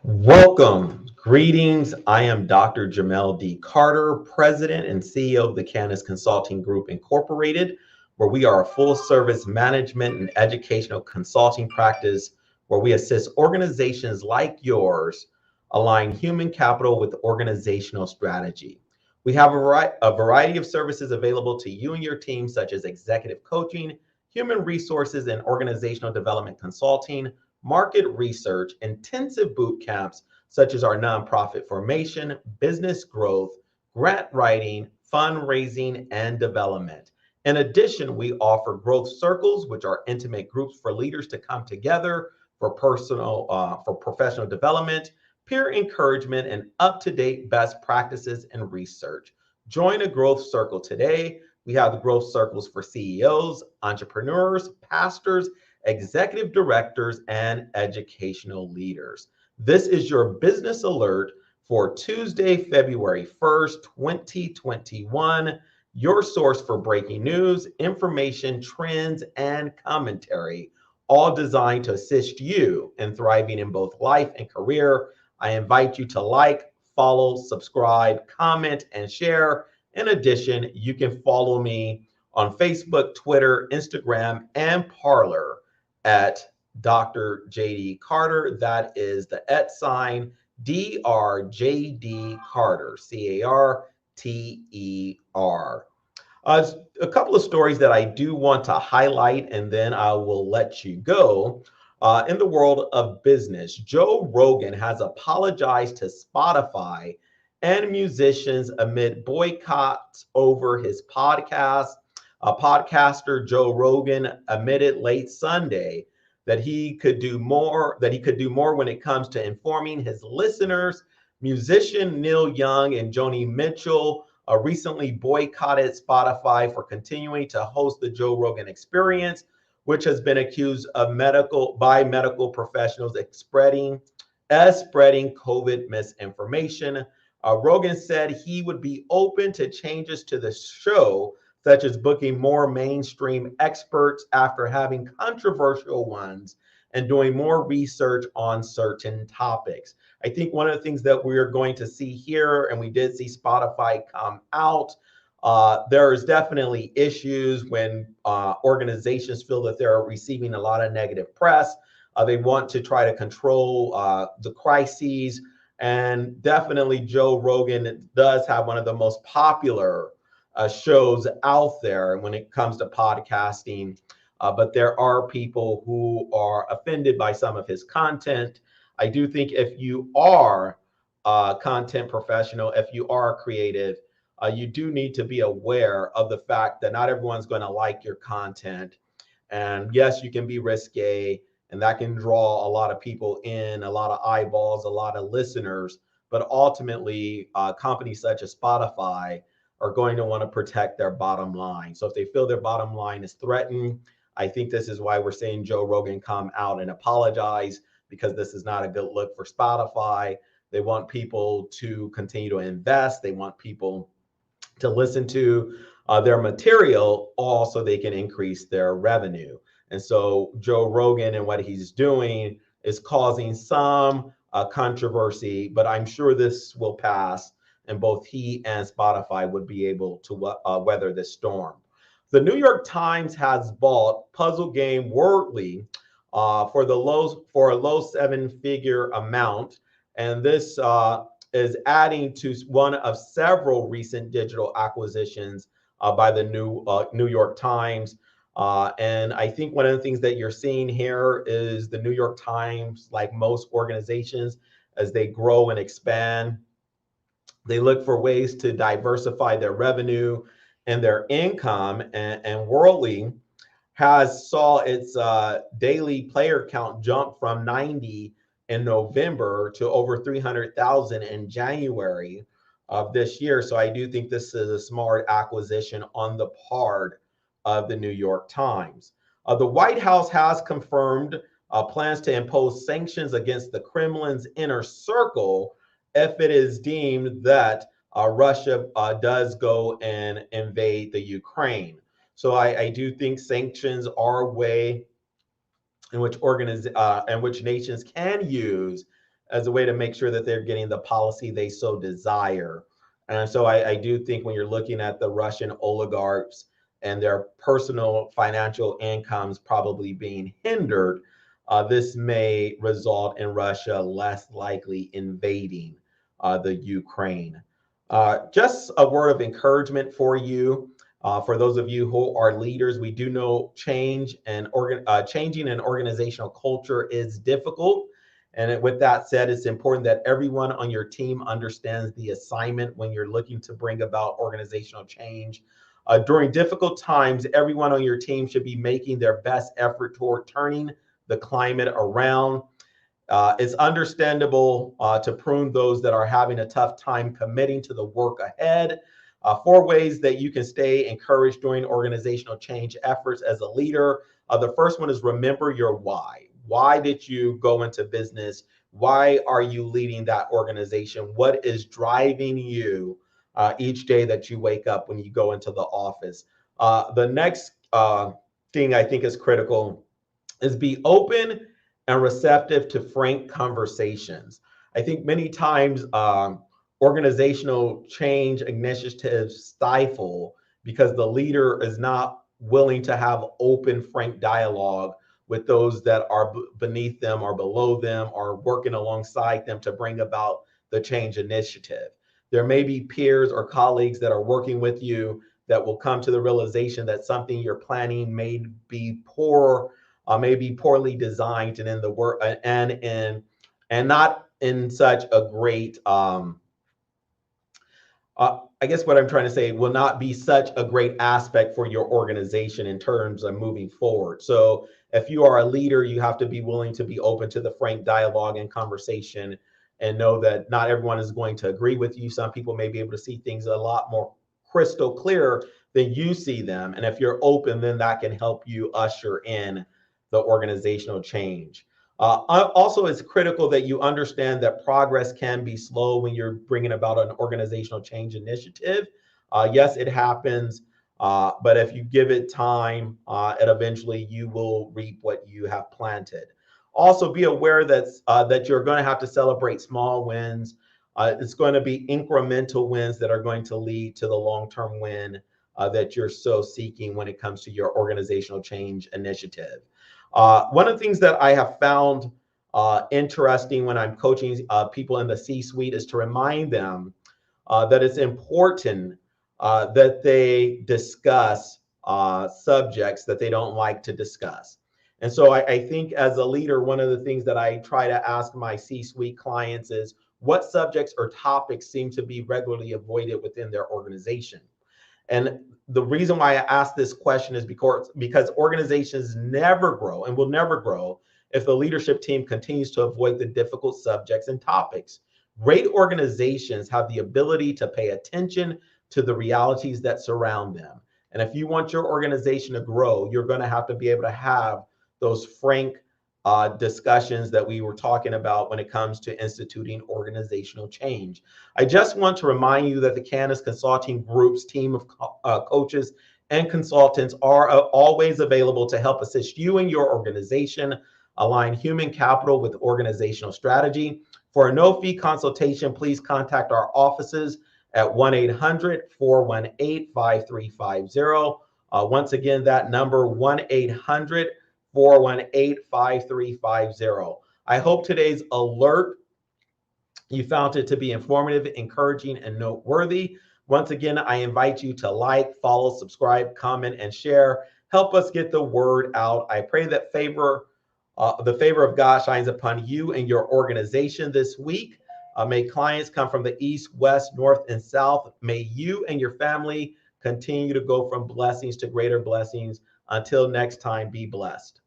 Welcome. Greetings. I am Dr. Jamel D. Carter, President and CEO of the Kayannus Consulting Group Incorporated, where we are a full service management and educational consulting practice where we assist organizations like yours align human capital with organizational strategy. We have a variety of services available to you and your team, such as executive coaching, human resources and organizational development consulting, market research, intensive boot camps such as our nonprofit formation, business growth, grant writing, fundraising, and development. In addition, we offer growth circles, which are intimate groups for leaders to come together for professional development, peer encouragement, and up-to-date best practices and research. Join a growth circle today. We have the growth circles for CEOs, entrepreneurs, pastors, executive directors, and educational leaders. This is your business alert for Tuesday, February 1st, 2021, your source for breaking news, information, trends, and commentary, all designed to assist you in thriving in both life and career. I invite you to like, follow, subscribe, comment, and share. In addition, you can follow me on Facebook, Twitter, Instagram, and Parler at Dr. JD Carter. That is the @ DRJD Carter, CARTER. A couple of stories that I do want to highlight, and then I will let you go. In the world of business, Joe Rogan has apologized to Spotify and musicians amid boycotts over his podcast. Podcaster Joe Rogan admitted late Sunday that he could do more when it comes to informing his listeners. Musician Neil Young and Joni Mitchell recently boycotted Spotify for continuing to host the Joe Rogan Experience, which has been accused of medical professionals spreading COVID misinformation. Rogan said he would be open to changes to the show, such as booking more mainstream experts after having controversial ones and doing more research on certain topics. I think one of the things that we're going to see here, and we did see Spotify come out, there is definitely issues when organizations feel that they're receiving a lot of negative press. They want to try to control the crises. And definitely Joe Rogan does have one of the most popular shows out there when it comes to podcasting. But there are people who are offended by some of his content. I do think if you are a content professional, if you are creative, you do need to be aware of the fact that not everyone's going to like your content. And yes, you can be risque, and that can draw a lot of people in, a lot of eyeballs, a lot of listeners. But ultimately, companies such as Spotify are going to want to protect their bottom line. So if they feel their bottom line is threatened, I think this is why we're seeing Joe Rogan come out and apologize, because this is not a good look for Spotify. They want people to continue to invest. They want people to listen to their material, all so they can increase their revenue. And so Joe Rogan and what he's doing is causing some controversy, but I'm sure this will pass, and both he and Spotify would be able to weather this storm. The New York Times has bought puzzle game Wordly for a low seven-figure amount, and this is adding to one of several recent digital acquisitions by the New York Times. And I think one of the things that you're seeing here is the New York Times, like most organizations, as they grow and expand, they look for ways to diversify their revenue and their income. And Worldly has saw its daily player count jump from 90 in November to over 300,000 in January of this year. So I do think this is a smart acquisition on the part of the New York Times. The White House has confirmed plans to impose sanctions against the Kremlin's inner circle if it is deemed that Russia does go and invade the Ukraine. So I do think sanctions are a way in which nations can use as a way to make sure that they're getting the policy they so desire. And so I do think when you're looking at the Russian oligarchs and their personal financial incomes probably being hindered, this may result in Russia less likely invading the Ukraine. Just a word of encouragement for you. For those of you who are leaders, we do know changing an organizational culture is difficult. And with that said, it's important that everyone on your team understands the assignment when you're looking to bring about organizational change. During difficult times, everyone on your team should be making their best effort toward turning the climate around. It's understandable to prune those that are having a tough time committing to the work ahead. 4 ways that you can stay encouraged during organizational change efforts as a leader. The first one is remember your why. Why did you go into business? Why are you leading that organization? What is driving you each day that you wake up when you go into the office? The next thing I think is critical is be open and receptive to frank conversations. I think many times organizational change initiatives stifle because the leader is not willing to have open, frank dialogue with those that are beneath them or below them or working alongside them to bring about the change initiative. There may be peers or colleagues that are working with you that will come to the realization that something you're planning may be poor, may be poorly designed, and in the work and not in such a great I guess what I'm trying to say will not be such a great aspect for your organization in terms of moving forward. So if you are a leader, you have to be willing to be open to the frank dialogue and conversation and know that not everyone is going to agree with you. Some people may be able to see things a lot more crystal clear than you see them. And if you're open, then that can help you usher in the organizational change. Also, it's critical that you understand that progress can be slow when you're bringing about an organizational change initiative. Yes, it happens, but if you give it time, and eventually you will reap what you have planted. Also, be aware that you're going to have to celebrate small wins. It's going to be incremental wins that are going to lead to the long-term win that you're so seeking when it comes to your organizational change initiative. One of the things that I have found interesting when I'm coaching people in the C-suite is to remind them that it's important that they discuss subjects that they don't like to discuss. And so I think as a leader, one of the things that I try to ask my C-suite clients is what subjects or topics seem to be regularly avoided within their organization. And the reason why I ask this question is because organizations never grow and will never grow if the leadership team continues to avoid the difficult subjects and topics. Great organizations have the ability to pay attention to the realities that surround them. And if you want your organization to grow, you're going to have to be able to have those frank discussions that we were talking about when it comes to instituting organizational change. I just want to remind you that the Kayannus Consulting Group's team of coaches and consultants are always available to help assist you and your organization align human capital with organizational strategy. For a no-fee consultation, please contact our offices at 1-800-418-5350. Once again, that number 1-800-418-5350. I hope today's alert you found it to be informative, encouraging, and noteworthy. Once again, I invite you to like, follow, subscribe, comment, and share. Help us get the word out. I pray that the favor of God shines upon you and your organization this week. May clients come from the east, west, north, and south. May you and your family continue to go from blessings to greater blessings. Until next time, be blessed.